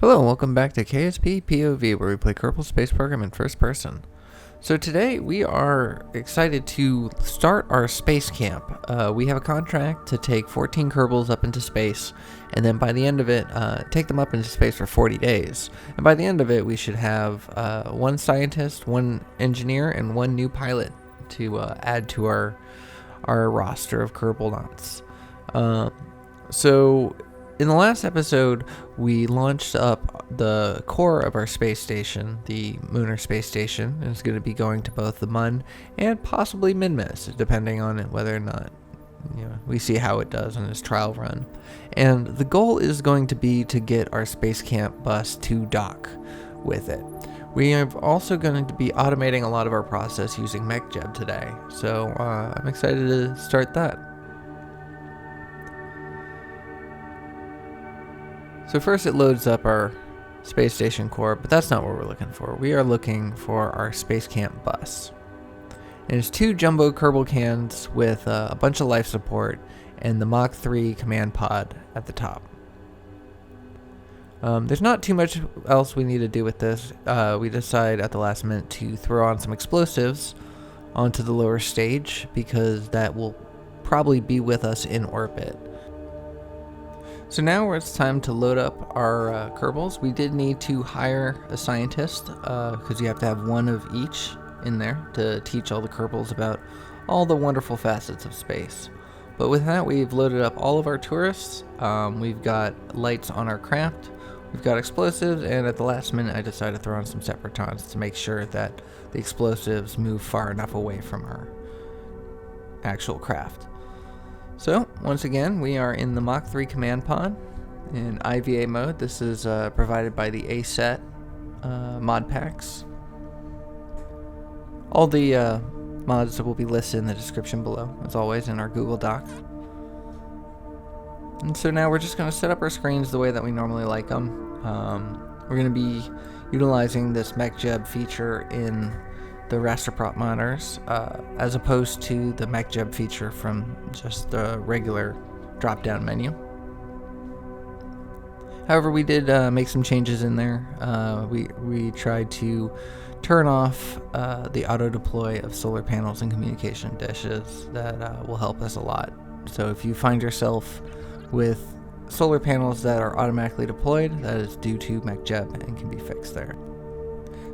Hello and welcome back to KSP POV, where we play Kerbal Space Program in first person. So today we are excited to start our space camp. We have a contract to take 14 Kerbals up into space, and then by the end of it, take them up into space for 40 days. And by the end of it, we should have one scientist, one engineer, and one new pilot to add to our roster of Kerbalnauts. So in the last episode, we launched up the core of our space station, the lunar space station, and it's going to be going to both the Mun and possibly Minmus, depending on whether or not we see how it does on its trial run. And the goal is going to be to get our space camp bus to dock with it. We are also going to be automating a lot of our process using MechJeb today, so I'm excited to start that. So first it loads up our space station core, but that's not what we're looking for. We are looking for our space camp bus. And it's two jumbo Kerbal cans with a bunch of life support and the Mach 3 command pod at the top. There's not too much else we need to do with this. We decide at the last minute to throw on some explosives onto the lower stage because that will probably be with us in orbit. So now it's time to load up our Kerbals. We did need to hire a scientist because you have to have one of each in there to teach all the Kerbals about all the wonderful facets of space. But with that, we've loaded up all of our tourists. We've got lights on our craft. We've got explosives, and at the last minute I decided to throw on some Separatons to make sure that the explosives move far enough away from our actual craft. So, once again, we are in the Mach 3 command pod in IVA mode. This is provided by the ASET mod packs. All the mods will be listed in the description below, as always, in our Google Doc. And so now we're just going to set up our screens the way that we normally like them. We're going to be utilizing this MechJeb feature in the raster prop monitors, as opposed to the MechJeb feature from just the regular drop-down menu. However, we did make some changes in there. We tried to turn off the auto-deploy of solar panels and communication dishes. That will help us a lot. So if you find yourself with solar panels that are automatically deployed, that is due to MechJeb and can be fixed there.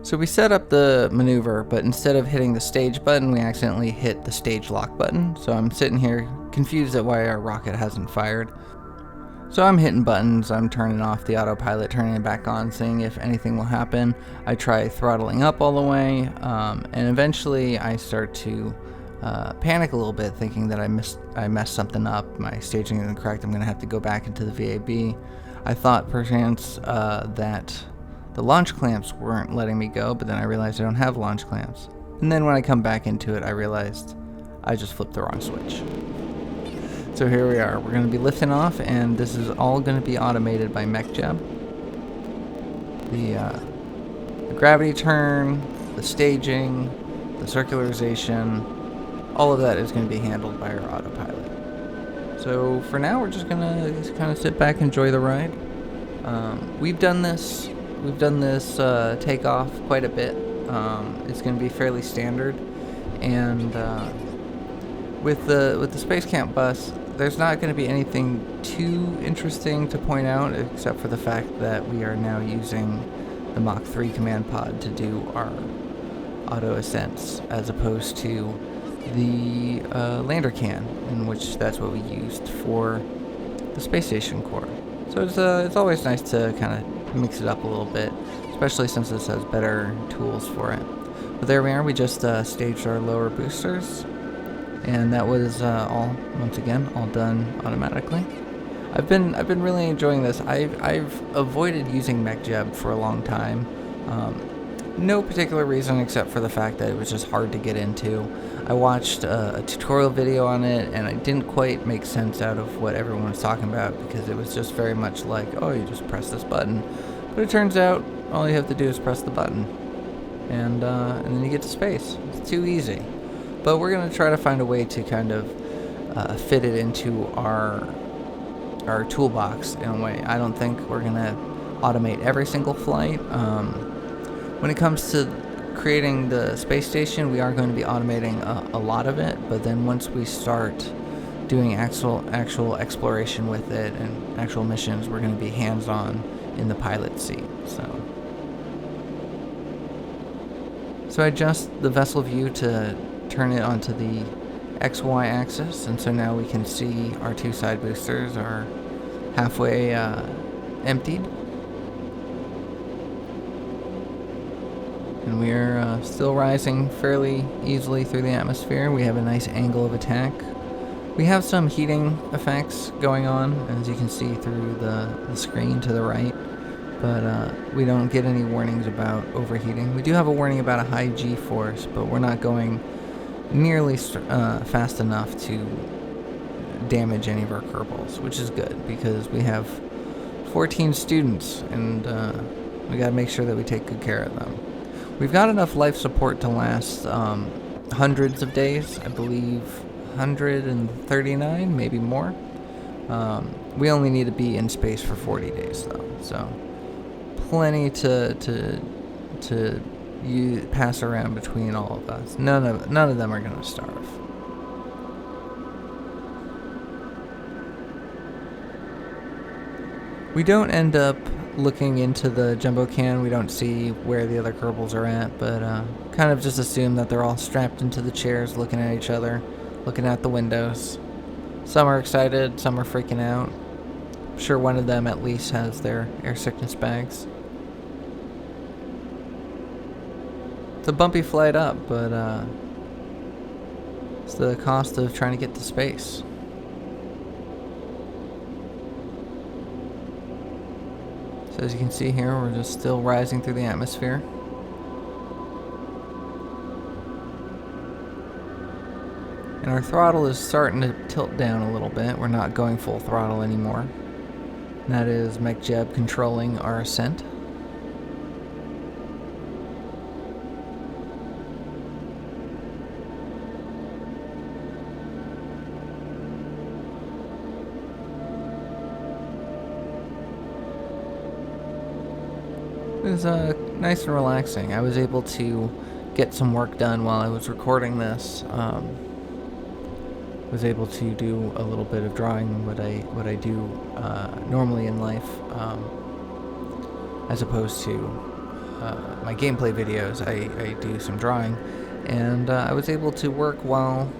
So we set up the maneuver, but instead of hitting the stage button, we accidentally hit the stage lock button. So I'm sitting here confused at why our rocket hasn't fired. So I'm hitting buttons, I'm turning off the autopilot, turning it back on, seeing if anything will happen. I try throttling up all the way, and eventually I start to panic a little bit, thinking that I messed something up. My staging isn't correct, I'm going to have to go back into the VAB. I thought perchance that the launch clamps weren't letting me go, but then I realized I don't have launch clamps. And then when I come back into it, I realized I just flipped the wrong switch. So here we are. We're going to be lifting off, and this is all going to be automated by MechJeb. The gravity turn, the staging, the circularization, all of that is going to be handled by our autopilot. So for now, we're just going to kind of sit back and enjoy the ride. We've done this takeoff quite a bit. It's going to be fairly standard, and with the space camp bus, there's not going to be anything too interesting to point out, except for the fact that we are now using the Mach 3 command pod to do our auto ascents, as opposed to the lander can, in which that's what we used for the space station core. So it's always nice to kind of mix it up a little bit, especially since this has better tools for it. But there we are. We just staged our lower boosters, and that was all done automatically. I've been really enjoying this. I've avoided using MechJeb for a long time. No particular reason except for the fact that it was just hard to get into. I watched a tutorial video on it, and I didn't quite make sense out of what everyone was talking about, because it was just very much like, oh, you just press this button. But it turns out all you have to do is press the button, and then you get to space. It's too easy. But we're going to try to find a way to kind of fit it into our toolbox in a way. I don't think we're going to automate every single flight. When it comes to creating the space station, we are going to be automating a lot of it, but then once we start doing actual exploration with it and actual missions, we're going to be hands-on in the pilot seat. So I adjust the vessel view to turn it onto the XY axis, and so now we can see our two side boosters are halfway emptied. And we're still rising fairly easily through the atmosphere. We have a nice angle of attack. We have some heating effects going on, as you can see through the screen to the right, but we don't get any warnings about overheating. We do have a warning about a high G-force, but we're not going nearly fast enough to damage any of our kerbals, which is good because we have 14 students, and we got to make sure that we take good care of them. We've got enough life support to last hundreds of days, I believe 139, maybe more. We only need to be in space for 40 days though, so plenty to pass around between all of us. None of them are going to starve. We don't end up looking into the jumbo can. We don't see where the other kerbals are at, but kind of just assume that they're all strapped into the chairs looking at each other, looking out the windows. Some are excited, some are freaking out. I'm sure one of them at least has their air sickness bags. It's a bumpy flight up, but it's the cost of trying to get to space. So as you can see here, we're just still rising through the atmosphere. And our throttle is starting to tilt down a little bit. We're not going full throttle anymore. And that is McJeb controlling our ascent. It was nice and relaxing. I was able to get some work done while I was recording this. Was able to do a little bit of drawing, what I do normally in life, as opposed to my gameplay videos. I do some drawing, and I was able to work while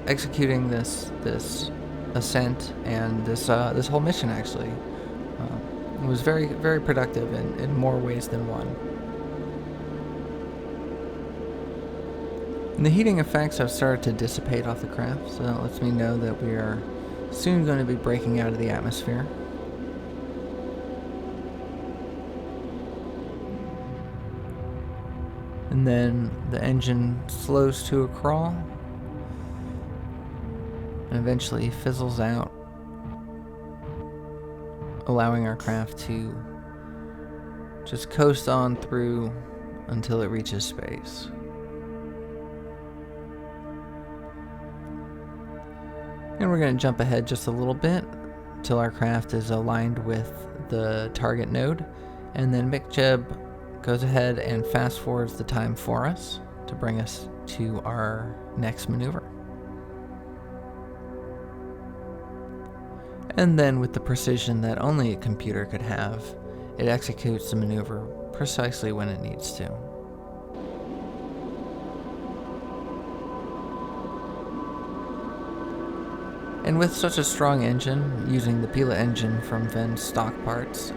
executing this ascent and this whole mission. Actually, it was very, very productive in more ways than one. And the heating effects have started to dissipate off the craft, so that lets me know that we are soon going to be breaking out of the atmosphere. And then the engine slows to a crawl and eventually fizzles out, allowing our craft to just coast on through until it reaches space. And we're going to jump ahead just a little bit until our craft is aligned with the target node, and then McJeb goes ahead and fast forwards the time for us to bring us to our next maneuver. And then, with the precision that only a computer could have, it executes the maneuver precisely when it needs to. And with such a strong engine, using the Pila engine from Ven's stock parts,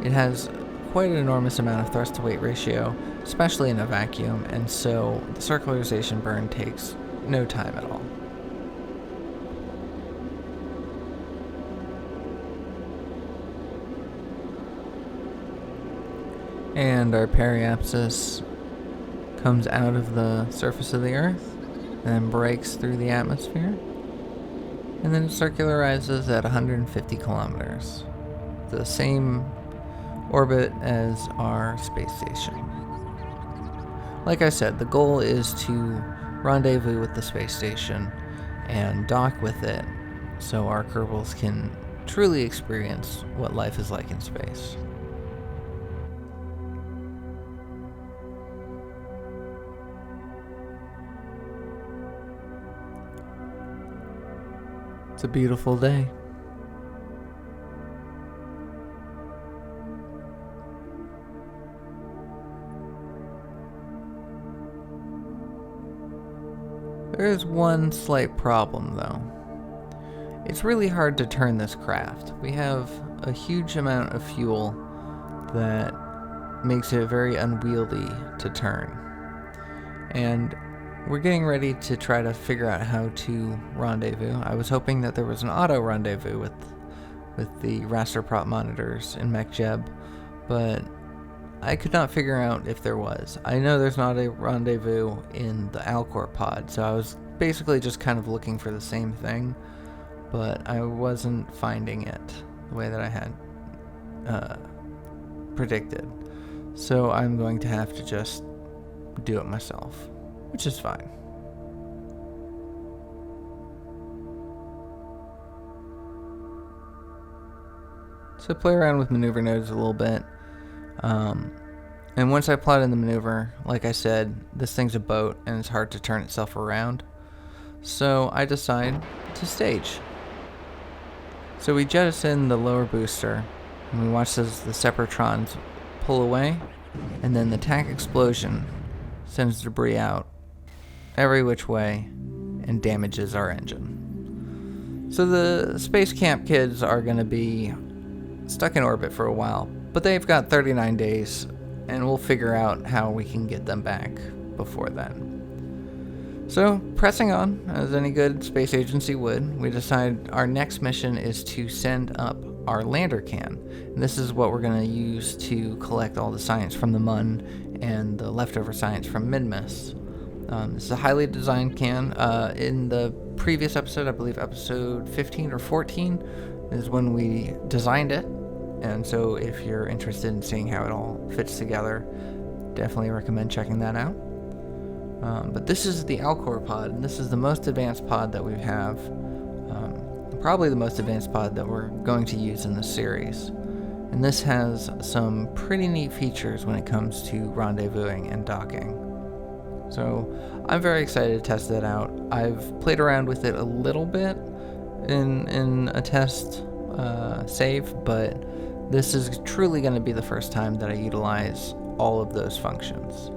it has quite an enormous amount of thrust to weight ratio, especially in a vacuum, and so the circularization burn takes no time at all. And our periapsis comes out of the surface of the Earth and then breaks through the atmosphere, and then it circularizes at 150 kilometers, the same orbit as our space station. Like I said, the goal is to rendezvous with the space station and dock with it so our kerbals can truly experience what life is like in space. It's a beautiful day. There is one slight problem, though. It's really hard to turn this craft. We have a huge amount of fuel that makes it very unwieldy to turn. And we're getting ready to try to figure out how to rendezvous. I was hoping that there was an auto rendezvous with the raster prop monitors in MechJeb, but I could not figure out if there was. I know there's not a rendezvous in the Alcor pod, so I was basically just kind of looking for the same thing, but I wasn't finding it the way that I had predicted. So I'm going to have to just do it myself, which is fine. So play around with maneuver nodes a little bit. And once I plot in the maneuver, like I said, this thing's a boat and it's hard to turn itself around. So I decide to stage. So we jettison the lower booster and we watch as the Separatrons pull away, and then the tack explosion sends debris out every which way and damages our engine. So the space camp kids are going to be stuck in orbit for a while, but they've got 39 days, and we'll figure out how we can get them back before then. So, pressing on, as any good space agency would, we decide our next mission is to send up our lander can. And this is what we're going to use to collect all the science from the Mun and the leftover science from Midmas. This is a highly designed can. In the previous episode, I believe episode 15 or 14, is when we designed it. And so if you're interested in seeing how it all fits together, definitely recommend checking that out. But this is the Alcor pod, and this is the most advanced pod that we have. Probably the most advanced pod that we're going to use in this series. And this has some pretty neat features when it comes to rendezvousing and docking. So I'm very excited to test that out. I've played around with it a little bit in a test save, but this is truly going to be the first time that I utilize all of those functions.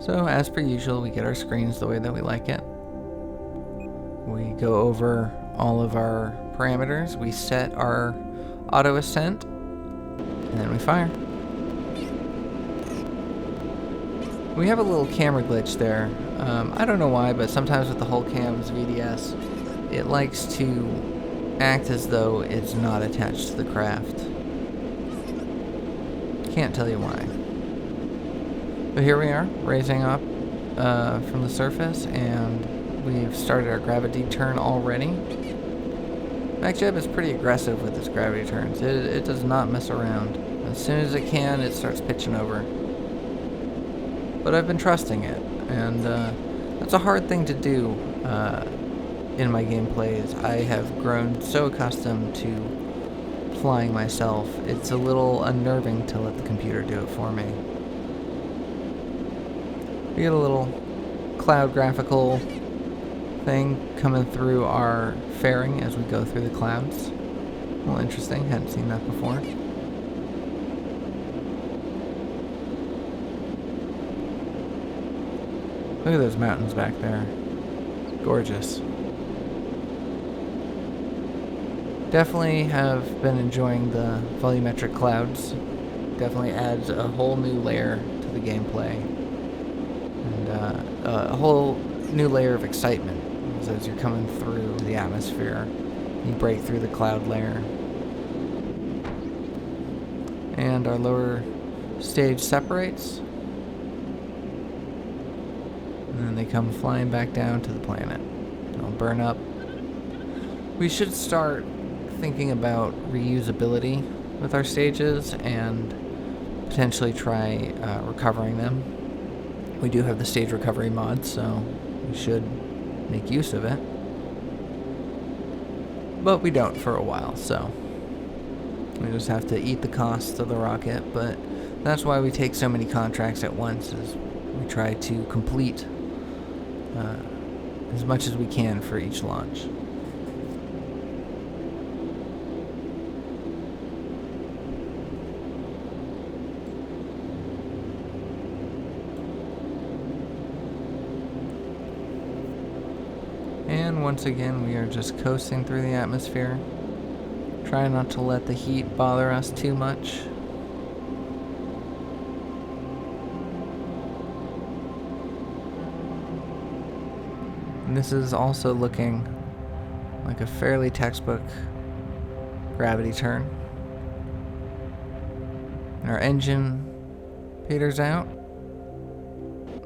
So as per usual, we get our screens the way that we like it. We go over all of our parameters, we set our auto ascent, and then we fire. We have a little camera glitch there. I don't know why, but sometimes with the whole cam's VDS, it likes to act as though it's not attached to the craft. Can't tell you why. But here we are, raising up from the surface, and we've started our gravity turn already. MechJeb is pretty aggressive with its gravity turns. It does not mess around. As soon as it can, it starts pitching over. But I've been trusting it, and that's a hard thing to do in my gameplays. I have grown so accustomed to flying myself, it's a little unnerving to let the computer do it for me. We get a little cloud graphical thing coming through our fairing as we go through the clouds. A little interesting, hadn't seen that before. Look at those mountains back there. It's gorgeous. Definitely have been enjoying the volumetric clouds. Definitely adds a whole new layer to the gameplay. And a whole new layer of excitement as you're coming through the atmosphere. You break through the cloud layer. And our lower stage separates. And then they come flying back down to the planet. They'll burn up. We should start thinking about reusability with our stages and potentially try recovering them. We do have the stage recovery mod, so we should make use of it. but we don't for a while, so we just have to eat the cost of the rocket. But that's why we take so many contracts at once, is we try to complete as much as we can for each launch. And once again, we are just coasting through the atmosphere. Try not to let the heat bother us too much. And this is also looking like a fairly textbook gravity turn. And our engine peters out,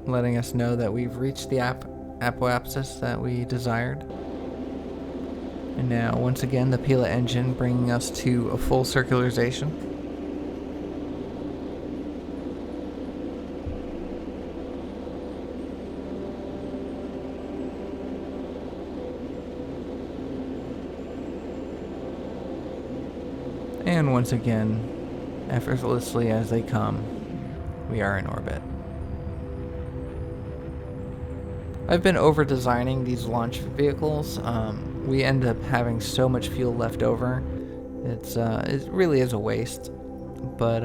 letting us know that we've reached the apoapsis that we desired. And now, once again, the Pila engine bringing us to a full circularization. And once again, effortlessly as they come, we are in orbit. I've been over-designing these launch vehicles. We end up having so much fuel left over. It really is a waste. But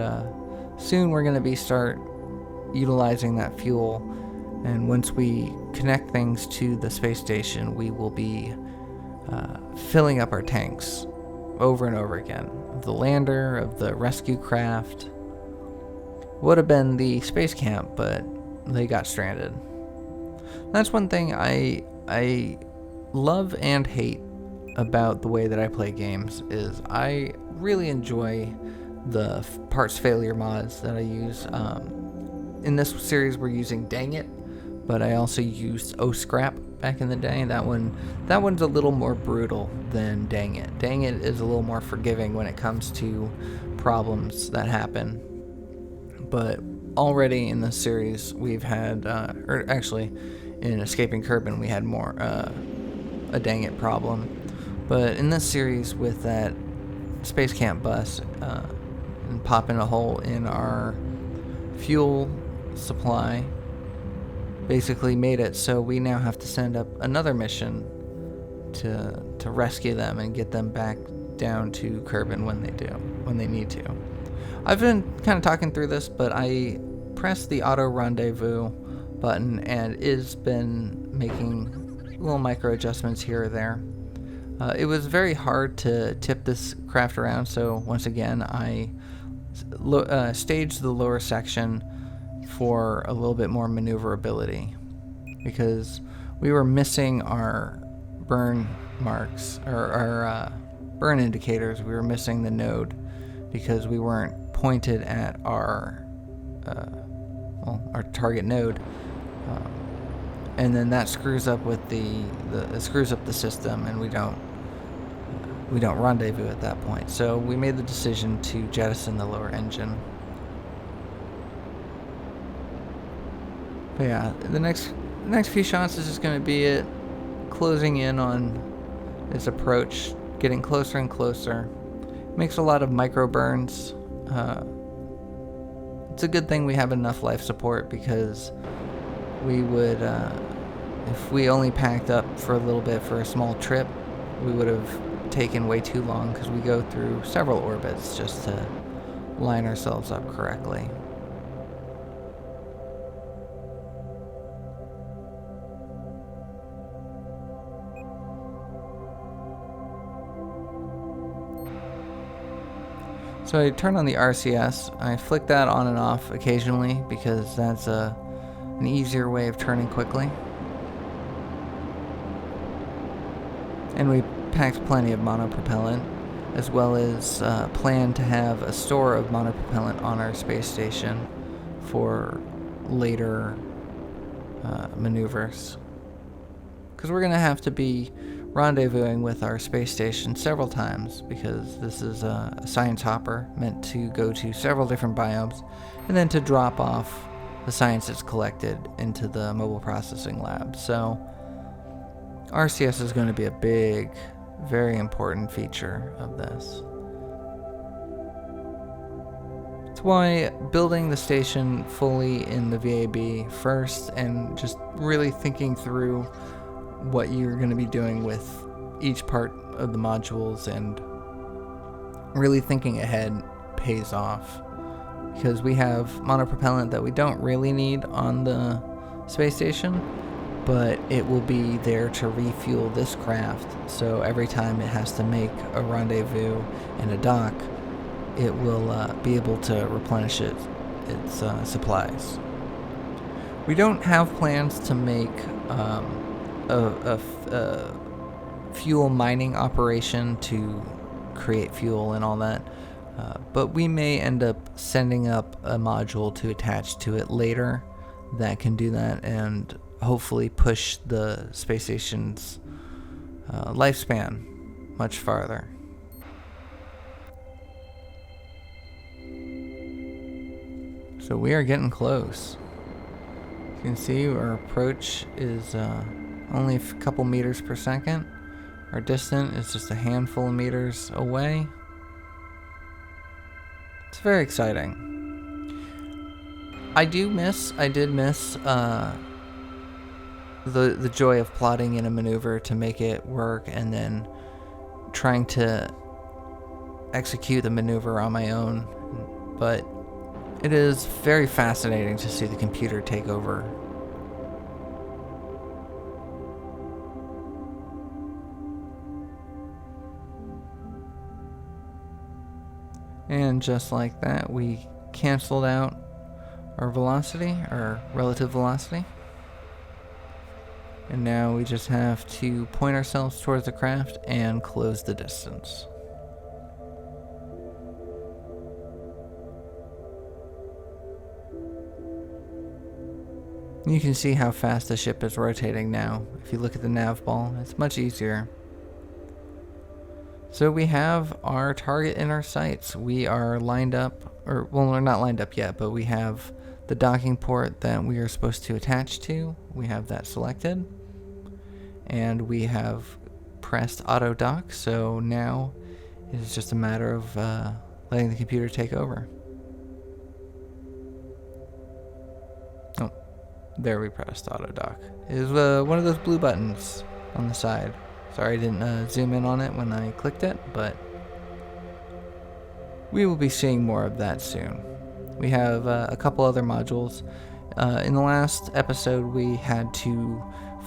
soon we're going to start utilizing that fuel. And once we connect things to the space station, we will be filling up our tanks over and over again. Of the lander, of the rescue craft. Would have been the space camp, but they got stranded. That's one thing I love and hate about the way that I play games, is I really enjoy the parts failure mods that I use. In this series we're using Dang It, but I also used Scrap back in the day. That one's a little more brutal than Dang It. Dang It is a little more forgiving when it comes to problems that happen. But already in this series we've had, or actually in Escaping Kerbin we had more a Dang It problem. But in this series, with that space camp bus and popping a hole in our fuel supply, basically made it so we now have to send up another mission to rescue them and get them back down to Kerbin when they need to. I've been kind of talking through this, but I pressed the auto rendezvous button and it's been making little micro adjustments here or there. It was very hard to tip this craft around, so once again I staged the lower section for a little bit more maneuverability, because we were missing our burn marks, or our burn indicators. We were missing the node because we weren't pointed at our target node. And then that screws up with it screws up the system, and we don't rendezvous at that point. So we made the decision to jettison the lower engine. But yeah, the next few shots is just going to be it closing in on its approach, getting closer and closer. Makes a lot of micro burns. It's a good thing we have enough life support, because we would, if we only packed up for a little bit for a small trip, we would have taken way too long, because we go through several orbits just to line ourselves up correctly. So I turn on the RCS. I flick that on and off occasionally, because that's an easier way of turning quickly. And we packed plenty of monopropellant, as well as plan to have a store of monopropellant on our space station for later maneuvers. Because we're going to have to be rendezvousing with our space station several times, because this is a science hopper meant to go to several different biomes and then to drop off the science that's collected into the mobile processing lab. So RCS is going to be a big very important feature of this. That's why building the station fully in the VAB first, and just really thinking through what you're going to be doing with each part of the modules and really thinking ahead pays off. Because we have monopropellant that we don't really need on the space station, but it will be there to refuel this craft. So every time it has to make a rendezvous and a dock, it will be able to replenish its supplies. We don't have plans to make a fuel mining operation to create fuel and all that, but we may end up sending up a module to attach to it later that can do that, and hopefully push the space station's lifespan much farther. So we are getting close. You can see our approach is only a couple meters per second. Our distance is just a handful of meters away. It's very exciting. I did miss the joy of plotting in a maneuver to make it work and then trying to execute the maneuver on my own, but it is very fascinating to see the computer take over. And just like that, we canceled out our velocity, our relative velocity. And now we just have to point ourselves towards the craft and close the distance. You can see how fast the ship is rotating now. If you look at the nav ball, it's much easier. So we have our target in our sights. We are lined up, or well, we're not lined up yet, but we have the docking port that we are supposed to attach to. We have that selected. And we have pressed auto dock, so now it's just a matter of letting the computer take over. Oh, there we pressed auto dock. It is one of those blue buttons on the side. Sorry I didn't zoom in on it when I clicked it, but we will be seeing more of that soon. We have a couple other modules. In the last episode, we had to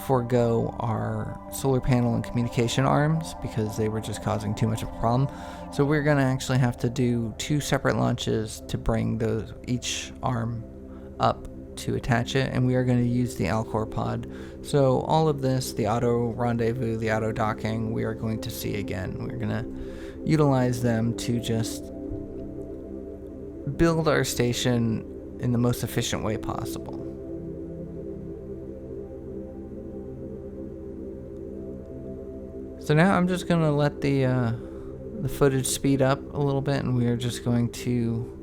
forego our solar panel and communication arms because they were just causing too much of a problem. So we're going to actually have to do 2 separate launches to bring each arm up to attach it, and we are going to use the Alcor pod. So all of this, the auto rendezvous, the auto docking, we are going to see again. We're going to utilize them to just build our station in the most efficient way possible. So now I'm just going to let the footage speed up a little bit, and we are just going to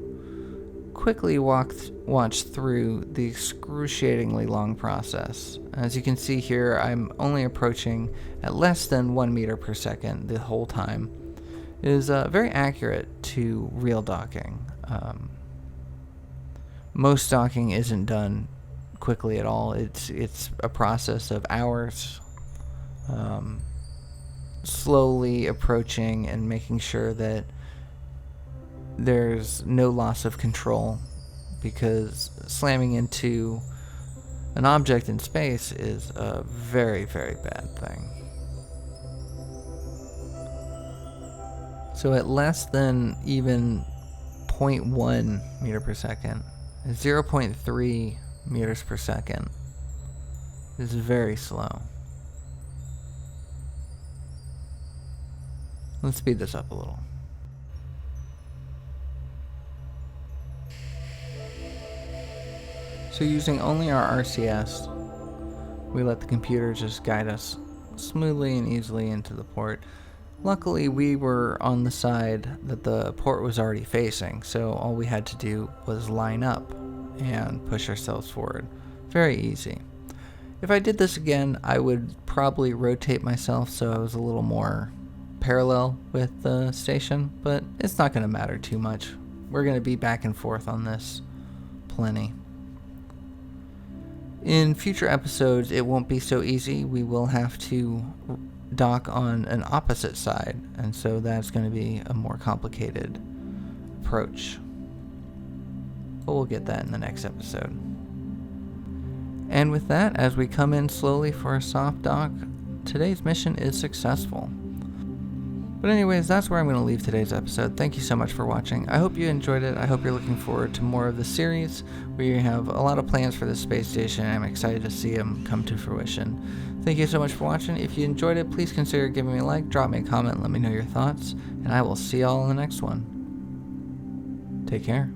quickly watch through the excruciatingly long process. As you can see here, I'm only approaching at less than 1 meter per second the whole time. It is very accurate to real docking. Most docking isn't done quickly at all. It's a process of hours. Slowly approaching and making sure that there's no loss of control, because slamming into an object in space is a very, very bad thing. So at less than even 0.1 meter per second, 0.3 meters per second is very slow. Let's speed this up a little. So using only our RCS, we let the computer just guide us smoothly and easily into the port. Luckily, we were on the side that the port was already facing, so all we had to do was line up and push ourselves forward. Very easy. If I did this again, I would probably rotate myself so I was a little more parallel with the station, but it's not going to matter too much. We're going to be back and forth on this plenty. In future episodes, it won't be so easy. We will have to dock on an opposite side, and so that's going to be a more complicated approach. But we'll get that in the next episode. And with that, as we come in slowly for a soft dock, today's mission is successful. But anyways, that's where I'm going to leave today's episode. Thank you so much for watching. I hope you enjoyed it. I hope you're looking forward to more of the series. We have a lot of plans for this space station, and I'm excited to see them come to fruition. Thank you so much for watching. If you enjoyed it, please consider giving me a like, drop me a comment, let me know your thoughts, and I will see y'all in the next one. Take care.